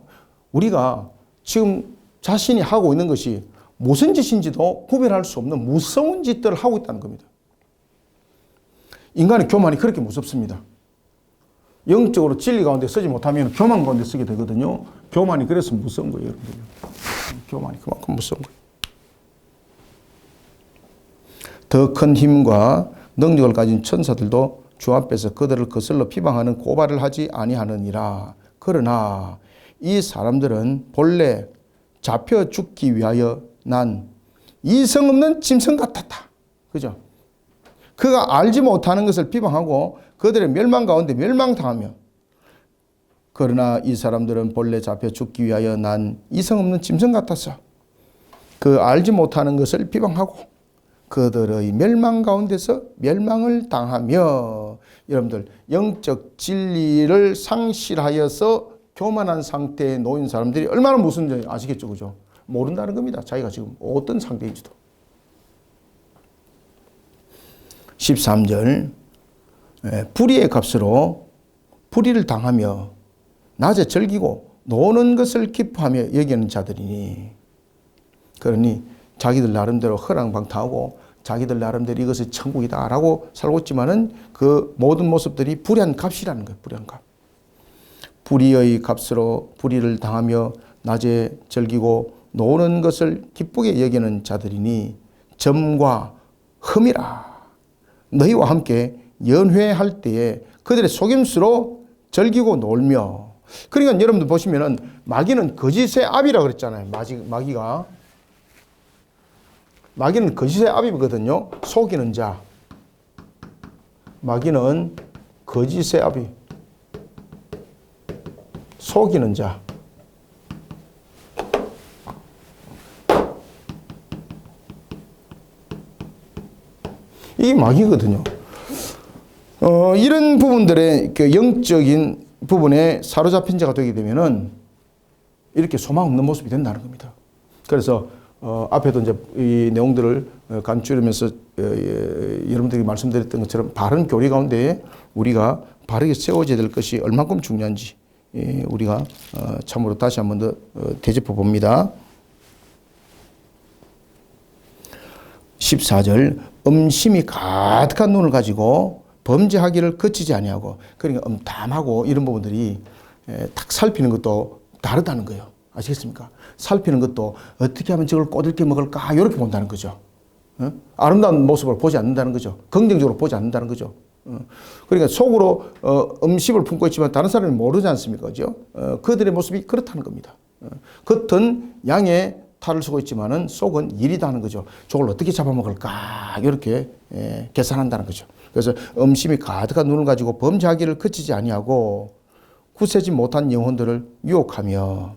우리가 지금 자신이 하고 있는 것이 무슨 짓인지도 구별할 수 없는 무서운 짓들을 하고 있다는 겁니다. 인간의 교만이 그렇게 무섭습니다. 영적으로 진리 가운데 서지 못하면 교만 가운데 서게 되거든요. 교만이 그래서 무서운 거예요, 여러분들. 교만이 그만큼 무서운 거예요. 더 큰 힘과 능력을 가진 천사들도 주 앞에서 그들을 거슬러 비방하는 고발을 하지 아니하느니라. 그러나 이 사람들은 본래 잡혀 죽기 위하여 난 이성 없는 짐승 같았다. 그죠? 그가 알지 못하는 것을 비방하고 그들의 멸망 가운데 멸망당하며, 그러나 이 사람들은 본래 잡혀 죽기 위하여 난 이성 없는 짐승 같았어. 그 알지 못하는 것을 비방하고 그들의 멸망 가운데서 멸망을 당하며. 여러분들, 영적 진리를 상실하여서 교만한 상태에 놓인 사람들이 얼마나 무서운지 아시겠죠, 그죠? 모른다는 겁니다. 자기가 지금 어떤 상태인지도. 13절, 불의의 값으로 불의를 당하며 낮에 즐기고 노는 것을 기뻐하며 여기는 자들이니. 그러니 자기들 나름대로 허랑방탕하고 자기들 나름대로 이것이 천국이다라고 살고 있지만은 그 모든 모습들이 불의한 값이라는 거예요. 불의한 값. 불의의 값으로 불의를 당하며 낮에 즐기고 노는 것을 기쁘게 여기는 자들이니 점과 흠이라. 너희와 함께 연회할 때에 그들의 속임수로 즐기고 놀며. 그러니까 여러분들 보시면은 마귀는 거짓의 압이라고 그랬잖아요. 마귀는 거짓의 압이거든요. 속이는 자. 마귀는 거짓의 압이. 속이는 자. 이게 마귀거든요. 이런 부분들의 그 영적인 부분에 사로잡힌 자가 되게 되면은 이렇게 소망 없는 모습이 된다는 겁니다. 그래서 앞에도 이제 이 내용들을 간추리면서 여러분들이 말씀드렸던 것처럼 바른 교리 가운데 우리가 바르게 세워져야 될 것이 얼만큼 중요한지 우리가 참으로 다시 한 번 더 되짚어 봅니다. 14절 음심이 가득한 눈을 가지고 범죄하기를 그치지 아니하고, 그러니까 음담하고 이런 부분들이 딱 살피는 것도 다르다는 거예요. 아시겠습니까? 살피는 것도 어떻게 하면 저걸 꼬들게 먹을까 이렇게 본다는 거죠. 아름다운 모습을 보지 않는다는 거죠. 긍정적으로 보지 않는다는 거죠. 그러니까 속으로 음식을 품고 있지만 다른 사람이 모르지 않습니까? 그죠? 그들의 모습이 그렇다는 겁니다. 겉은 양의 탈을 쓰고 있지만은 속은 일이다는 거죠. 저걸 어떻게 잡아먹을까 이렇게 계산한다는 거죠. 그래서 음심이 가득한 눈을 가지고 범죄하기를 그치지 아니하고 굳세지 못한 영혼들을 유혹하며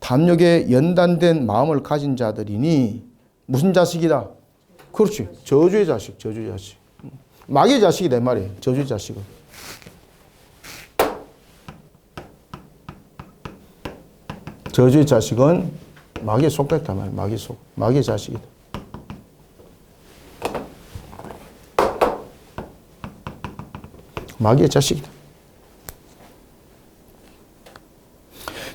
탐욕에 연단된 마음을 가진 자들이니 무슨 자식이다? 그렇지. 저주의 자식, 저주의 자식. 마귀의 자식이다 이 말이에요. 저주의 자식은. 저주의 자식은 마귀에 속했다 말이에요. 마귀의 자식이다. 마귀의 자식이다.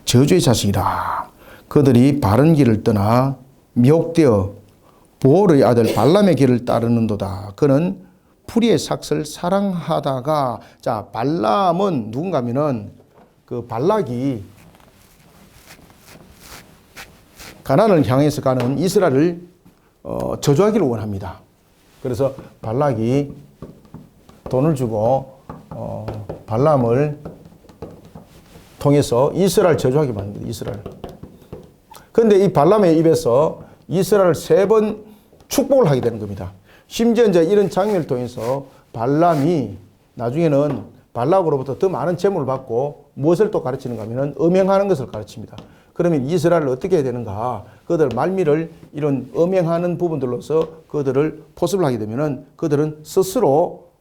저주의 자식이라. 그들이 바른 길을 떠나 미혹되어 보올의 아들 발람의 길을 따르는도다. 그는 풀이의 삭을 사랑하다가, 자, 발람은 누군가 하면은 그 발락이 가나안을 향해서 가는 이스라엘을 저주하기를 원합니다. 그래서 발락이 돈을 주고 발람을 통해서 이스라엘 저주하게 만듭니다. 이스라엘. 그런데 이 발람의 입에서 이스라엘을 3번 축복을 하게 되는 겁니다. 심지어 이제 이런 장면을 통해서 발람이 나중에는 발락으로부터 더 많은 재물을 받고 무엇을 또 가르치는가 하면 음행하는 것을 가르칩니다. 그러면 이스라엘을 어떻게 해야 되는가? 그들 말미를 이런 음행하는 부분들로서 그들을 포섭을 하게 되면은 그들은 스스로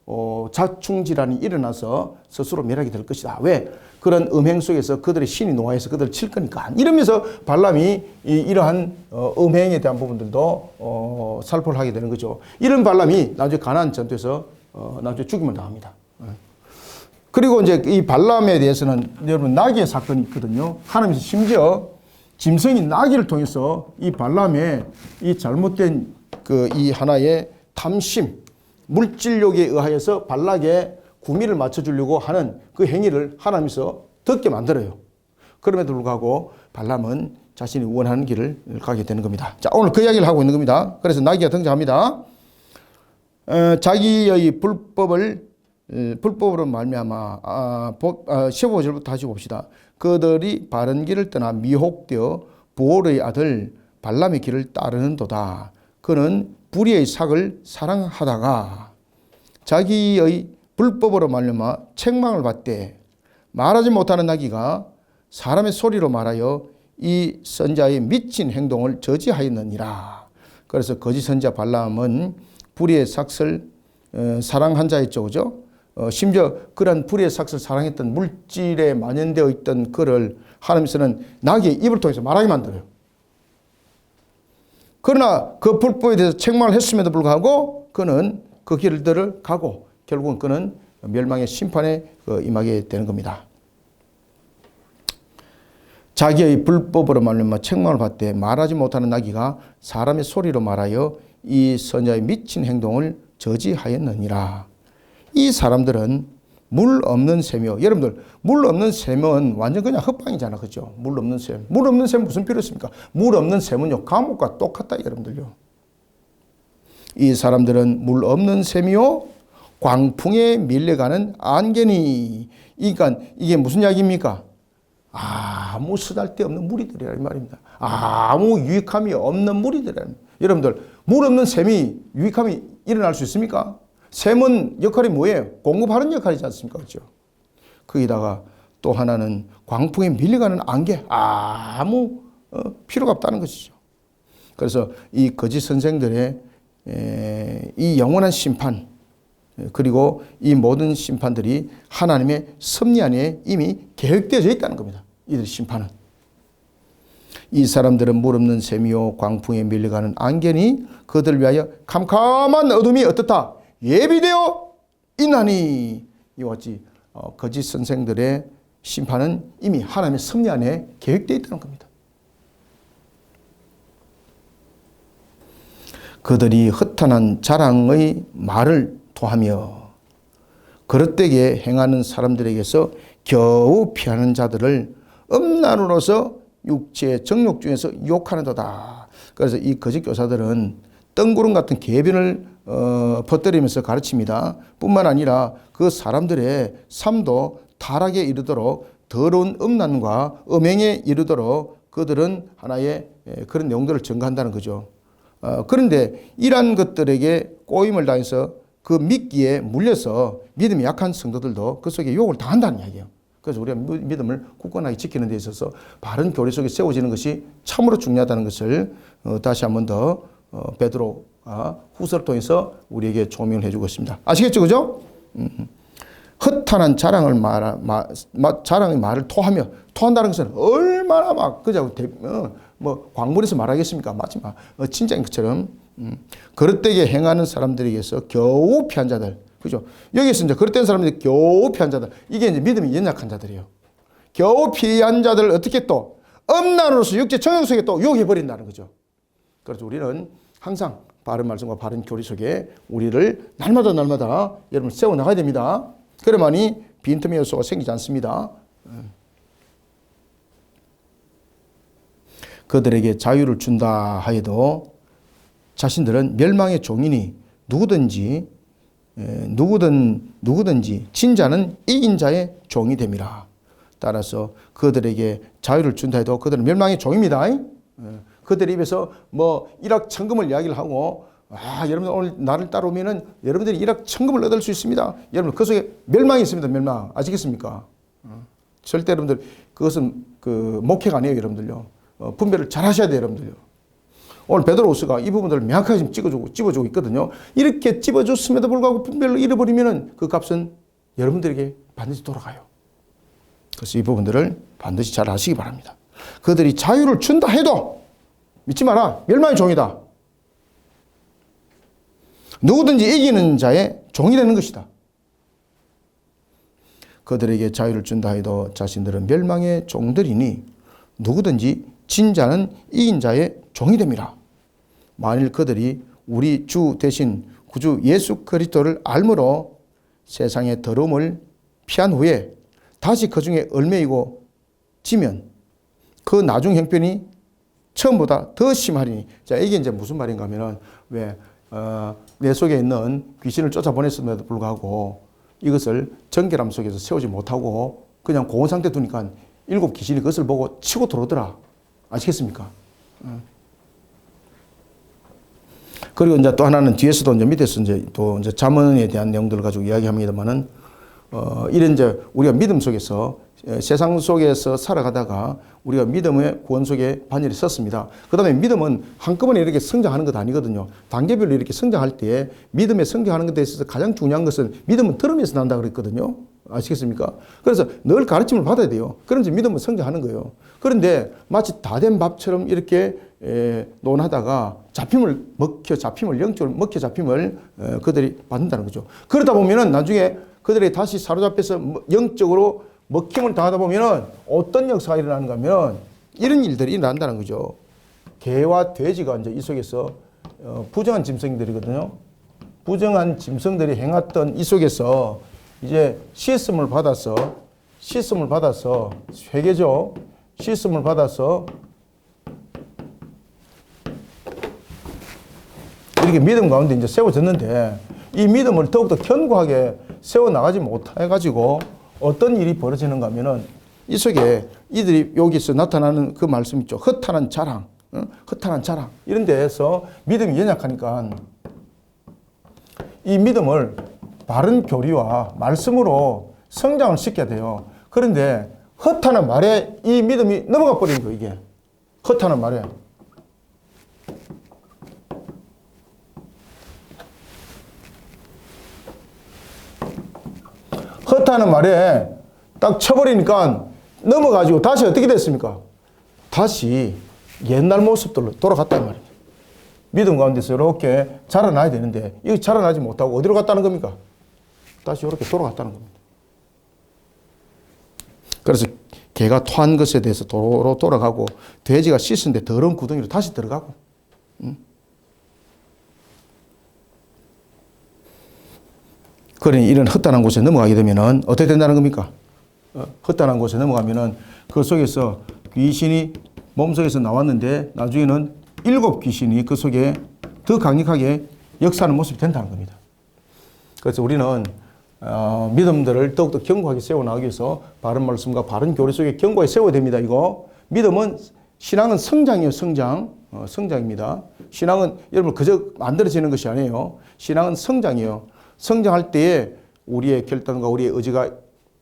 자충질환이 일어나서 스스로 멸하게 될 것이다. 왜? 그런 음행 속에서 그들의 신이 노하여서 그들을 칠 거니까. 이러면서 발람이 이러한 음행에 대한 부분들도 살포를 하게 되는 거죠. 이런 발람이 나중에 가나안 전투에서 나중에 죽임을 당합니다. 그리고 이제 이 발람에 대해서는 여러분 나귀의 사건이 있거든요. 하나님께서 심지어 짐승인 나귀를 통해서 이 발람의 이 잘못된 이 하나의 탐심, 물질욕에 의하여서 발락의 구미를 맞춰주려고 하는 그 행위를 하나님께서 듣게 만들어요. 그럼에도 불구하고 발람은 자신이 원하는 길을 가게 되는 겁니다. 자, 오늘 그 이야기를 하고 있는 겁니다. 그래서 나귀가 등장합니다. 자기의 불법으로 말미암아 15절부터 다시 봅시다. 그들이 바른 길을 떠나 미혹되어 보올의 아들 발람의 길을 따르는도다. 그는 불의의 삭을 사랑하다가 자기의 불법으로 말미암아 책망을 받되 말하지 못하는 나귀가 사람의 소리로 말하여 이 선자의 미친 행동을 저지하였느니라. 그래서 거짓 선자 발람은 불의의 삭을 사랑한 자였죠. 그죠? 심지어 그런 불의의 삭을 사랑했던 물질에 만연되어 있던 그를 하나님께서는 나귀의 입을 통해서 말하게 만들어요. 그러나 그 불법에 대해서 책망을 했음에도 불구하고 그는 그 길들을 가고 결국은 그는 멸망의 심판에 임하게 되는 겁니다. 자기의 불법으로 말미암아 책망을 받되 말하지 못하는 나귀가 사람의 소리로 말하여 이 선자의 미친 행동을 저지하였느니라. 이 사람들은 물 없는 샘이요. 여러분들 물 없는 샘은 완전 그냥 헛방이잖아. 그죠? 물 없는 샘. 물 없는 샘 무슨 필요 있습니까? 물 없는 샘은요. 감옥과 똑같다 여러분들요. 이 사람들은 물 없는 샘이요. 광풍에 밀려가는 안개니. 그러니까 이게 무슨 이야기입니까? 아무 쓰잘데없는 무리들이라는 말입니다. 아무 유익함이 없는 무리들이라는. 여러분들 물 없는 샘이 유익함이 일어날 수 있습니까? 샘은 역할이 뭐예요? 공급하는 역할이지 않습니까? 그렇죠? 거기다가 또 하나는 광풍에 밀려가는 안개. 아무 필요가 없다는 것이죠. 그래서 이 거짓 선생들의 이 영원한 심판 그리고 이 모든 심판들이 하나님의 섭리 안에 이미 계획되어져 있다는 겁니다. 이들 심판은. 이 사람들은 물 없는 샘이요 광풍에 밀려가는 안개니 그들을 위하여 캄캄한 어둠이 어떻다? 예비되어 있나니. 이와 같이 거짓 선생들의 심판은 이미 하나님의 섭리 안에 계획되어 있다는 겁니다. 그들이 허탄한 자랑의 말을 토하며 그릇되게 행하는 사람들에게서 겨우 피하는 자들을 음란으로서 육체의 정욕 중에서 유혹하는도다. 그래서 이 거짓 교사들은 뜬구름 같은 계변을 퍼뜨리면서 가르칩니다. 뿐만 아니라 그 사람들의 삶도 타락에 이르도록 더러운 음란과 음행에 이르도록 그들은 하나의 그런 내용들을 전가한다는 거죠. 그런데 이러한 것들에게 꼬임을 당해서 그 미끼에 물려서 믿음이 약한 성도들도 그 속에 유혹을 당한다는 이야기예요. 그래서 우리가 믿음을 굳건하게 지키는 데 있어서 바른 교리 속에 세워지는 것이 참으로 중요하다는 것을 다시 한 번 더 베드로가 후서를 통해서 우리에게 조명을 해주고 있습니다. 아시겠죠, 그죠? 허탄한 자랑의 말을 토한다는 것은 얼마나 막 그저 뭐 광물에서 말하겠습니까? 마지막 진짜인 것처럼 그릇되게 행하는 사람들에게서 겨우 피한 자들, 그죠? 여기서 이제 그릇된 사람들이 겨우 피한 자들, 이게 이제 믿음이 연약한 자들이에요. 겨우 피한 자들을 어떻게 또 음란으로서 육체 정욕 속에 또 유혹해 버린다는 거죠. 그래서 우리는 항상 바른 말씀과 바른 교리 속에 우리를 날마다 여러분 세워 나가야 됩니다. 그래야만이 빈틈의 요소가 생기지 않습니다. 그들에게 자유를 준다 하여도 자신들은 멸망의 종이니 누구든지 진자는 이긴 자의 종이 됨이라. 따라서 그들에게 자유를 준다 해도 그들은 멸망의 종입니다. 그들의 입에서 뭐 일확천금을 이야기를 하고 여러분들 오늘 나를 따라오면은 여러분들이 일확천금을 얻을 수 있습니다. 여러분 그 속에 멸망이 있습니다. 멸망. 아시겠습니까? 절대 여러분들 그것은 그 목회가 아니에요. 여러분들요. 분별을 잘 하셔야 돼요. 여러분들요. 오늘 베드로후서가 이 부분들을 명확하게 지금 찝어주고 있거든요. 이렇게 찝어줬음에도 불구하고 분별을 잃어버리면은 그 값은 여러분들에게 반드시 돌아가요. 그래서 이 부분들을 반드시 잘 아시기 바랍니다. 그들이 자유를 준다 해도 믿지 마라. 멸망의 종이다. 누구든지 이기는 자의 종이 되는 것이다. 그들에게 자유를 준다 해도 자신들은 멸망의 종들이니 누구든지 진 자는 이긴 자의 종이 됨이라. 만일 그들이 우리 주 대신 구주 예수 그리스도를 알므로 세상의 더러움을 피한 후에 다시 그 중에 얽매이고 지면 그 나중 형편이 처음보다 더 심하리니. 자, 이게 이제 무슨 말인가 하면은 내 속에 있는 귀신을 쫓아보냈음에도 불구하고 이것을 정결함 속에서 세우지 못하고 그냥 공허 상태 두니까 7 귀신이 그것을 보고 치고 들어오더라. 아시겠습니까? 그리고 이제 또 하나는 뒤에서도 이제 밑에서 이제 또 이제 잠언에 대한 내용들을 가지고 이야기합니다만은 이런 이제 우리가 믿음 속에서 세상 속에서 살아가다가 우리가 믿음의 구원 속에 반열에 섰습니다. 그 다음에 믿음은 한꺼번에 이렇게 성장하는 것 아니거든요. 단계별로 이렇게 성장할 때 믿음에 성장하는 것에 있어서 가장 중요한 것은 믿음은 들으면서 난다 그랬거든요. 아시겠습니까? 그래서 늘 가르침을 받아야 돼요. 그런지 믿음은 성장하는 거예요. 그런데 마치 다 된 밥처럼 이렇게 논하다가 영적으로 먹혀 잡힘을 그들이 받는다는 거죠. 그러다 보면은 나중에 그들이 다시 사로잡혀서 영적으로 먹힘을 당하다 보면은 어떤 역사가 일어나는가 하면 이런 일들이 일어난다는 거죠. 개와 돼지가 이제 이 속에서 부정한 짐승들이거든요. 부정한 짐승들이 행했던 이 속에서 이제 씻음을 받아서 회개죠. 씻음을 받아서 이렇게 믿음 가운데 이제 세워졌는데 이 믿음을 더욱더 견고하게 세워나가지 못해가지고 어떤 일이 벌어지는가 하면은 이 속에 이들이 여기서 나타나는 그 말씀 있죠. 허탄한 자랑. 이런 데에서 믿음이 연약하니까 이 믿음을 바른 교리와 말씀으로 성장을 시켜야 돼요. 그런데 허탄한 말에 이 믿음이 넘어가 버리는 거예요. 이게 허탄한 말에. 헛하는 말에 딱 쳐버리니까 넘어가지고 다시 어떻게 됐습니까? 다시 옛날 모습들로 돌아갔단 말입니다. 믿음 가운데서 이렇게 자라나야 되는데 이거 자라나지 못하고 어디로 갔다는 겁니까? 다시 이렇게 돌아갔다는 겁니다. 그래서 개가 토한 것에 대해서 도로 돌아가고 돼지가 씻은데 더러운 구덩이로 다시 들어가고. 그러니 이런 헛단한 곳에 넘어가게 되면은 어떻게 된다는 겁니까? 헛단한 곳에 넘어가면은 그 속에서 귀신이 몸속에서 나왔는데 나중에는 7 귀신이 그 속에 더 강력하게 역사하는 모습이 된다는 겁니다. 그래서 우리는 믿음들을 더욱더 견고하게 세워나가기 위해서 바른 말씀과 바른 교리 속에 견고하게 세워야 됩니다. 이거 믿음은 신앙은 성장이에요. 성장입니다. 신앙은 여러분 그저 만들어지는 것이 아니에요. 신앙은 성장이에요. 성장할 때에 우리의 결단과 우리의 의지가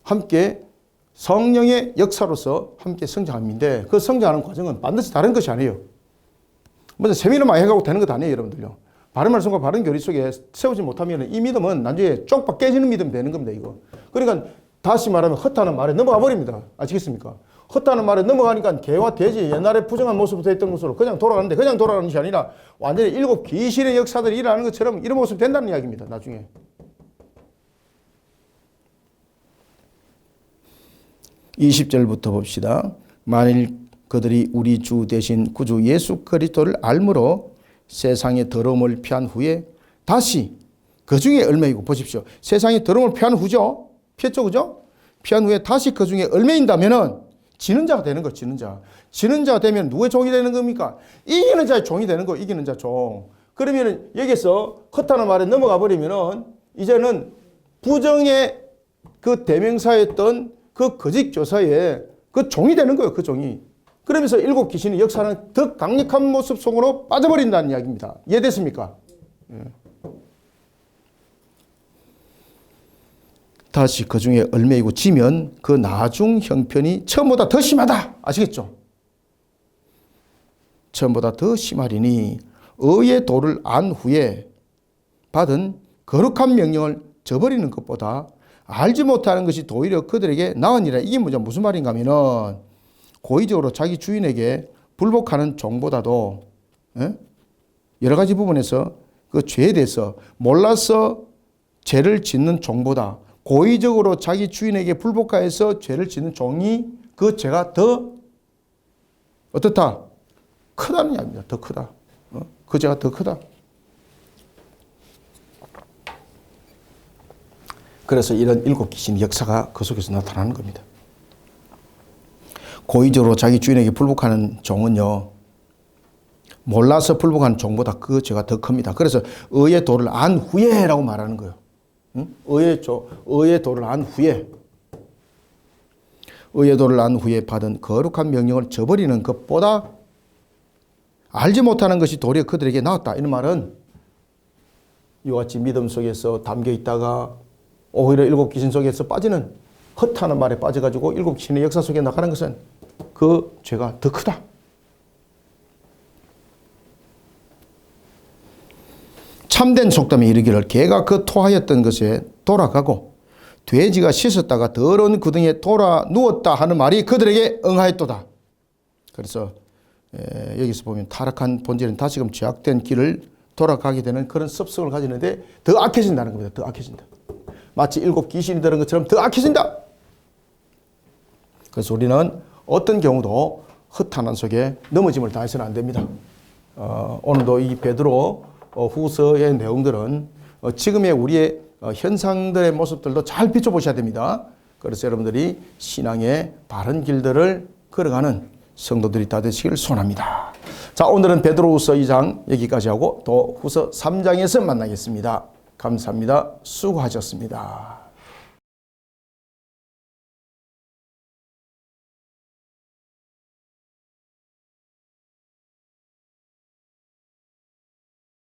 함께 성령의 역사로서 함께 성장합니다. 그 성장하는 과정은 반드시 다른 것이 아니에요. 먼저 세미를 많이 해가고 되는 것 아니에요, 여러분들요. 바른 말씀과 바른 교리 속에 세우지 못하면 이 믿음은 나중에 쪽박 깨지는 믿음이 되는 겁니다, 이거. 그러니까 다시 말하면 헛하는 말에 넘어가 버립니다. 아시겠습니까? 헛하는 말에 넘어가니까 개와 돼지 옛날에 부정한 모습으로 했던 것으로 그냥 돌아가는데 그냥 돌아가는 것이 아니라 완전히 7 귀신의 역사들이 일어나는 것처럼 이런 모습이 된다는 이야기입니다, 나중에. 20절부터 봅시다. 만일 그들이 우리 주 대신 구주 예수 그리스도를 알므로 세상의 더러움을 피한 후에 다시 그 중에 얼매이고, 보십시오. 세상의 더러움을 피한 후죠. 피했죠, 그죠? 피한 후에 다시 그 중에 얼매인다면은 지는 자가 되는 거, 지는 자. 지는 자가 되면 누구의 종이 되는 겁니까? 이기는 자의 종이 되는 거, 이기는 자 종. 그러면은 여기서 헛하는 말에 넘어가 버리면은 이제는 부정의 그 대명사였던 그 거짓 교사의 그 종이 되는 거예요, 그 종이. 그러면서 7 귀신이 역사하는 더 강력한 모습 속으로 빠져버린다는 이야기입니다. 이해됐습니까? 예. 다시 그 중에 얼매이고 지면 그 나중 형편이 처음보다 더 심하다. 아시겠죠? 처음보다 더 심하리니 의의 도를 안 후에 받은 거룩한 명령을 저버리는 것보다 알지 못하는 것이 오히려 그들에게 나으니라. 이게 무슨 말인가 하면은 고의적으로 자기 주인에게 불복하는 종보다도 여러 가지 부분에서 그 죄에 대해서 몰라서 죄를 짓는 종보다 고의적으로 자기 주인에게 불복하여서 죄를 짓는 종이 그 죄가 더 어떻다? 크다는 이야기입니다. 더 크다. 그 죄가 더 크다. 그래서 이런 7 귀신 역사가 그 속에서 나타나는 겁니다. 고의적으로 자기 주인에게 불복하는 종은요, 몰라서 불복하는 종보다 그 죄가 더 큽니다. 그래서 의의 도를 안 후에라고 말하는 거예요. 의의 도를 안 후에, 의의 도를 안 후에 받은 거룩한 명령을 저버리는 것보다 알지 못하는 것이 도리어 그들에게 나았다. 이런 말은 이와 같이 믿음 속에서 담겨 있다가 오히려 7 귀신 속에서 빠지는 헛하는 말에 빠져가지고 7 귀신의 역사 속에 나가는 것은 그 죄가 더 크다. 참된 속담에 이르기를 개가 그 토하였던 것에 돌아가고 돼지가 씻었다가 더러운 구덩이에 돌아 누웠다 하는 말이 그들에게 응하였도다. 그래서 여기서 보면 타락한 본질은 다시금 죄악된 길을 돌아가게 되는 그런 습성을 가지는데 더 악해진다는 겁니다. 더 악해진다. 마치 7 귀신이 들은 것처럼 더 악해진다. 그래서 우리는 어떤 경우도 헛하는 속에 넘어짐을 당해서는 안 됩니다. 오늘도 이 베드로 후서의 내용들은 지금의 우리의 현상들의 모습들도 잘 비춰보셔야 됩니다. 그래서 여러분들이 신앙의 바른 길들을 걸어가는 성도들이 다 되시기를 소원합니다. 자, 오늘은 베드로후서 2장 여기까지 하고 또 후서 3장에서 만나겠습니다. 감사합니다. 수고하셨습니다.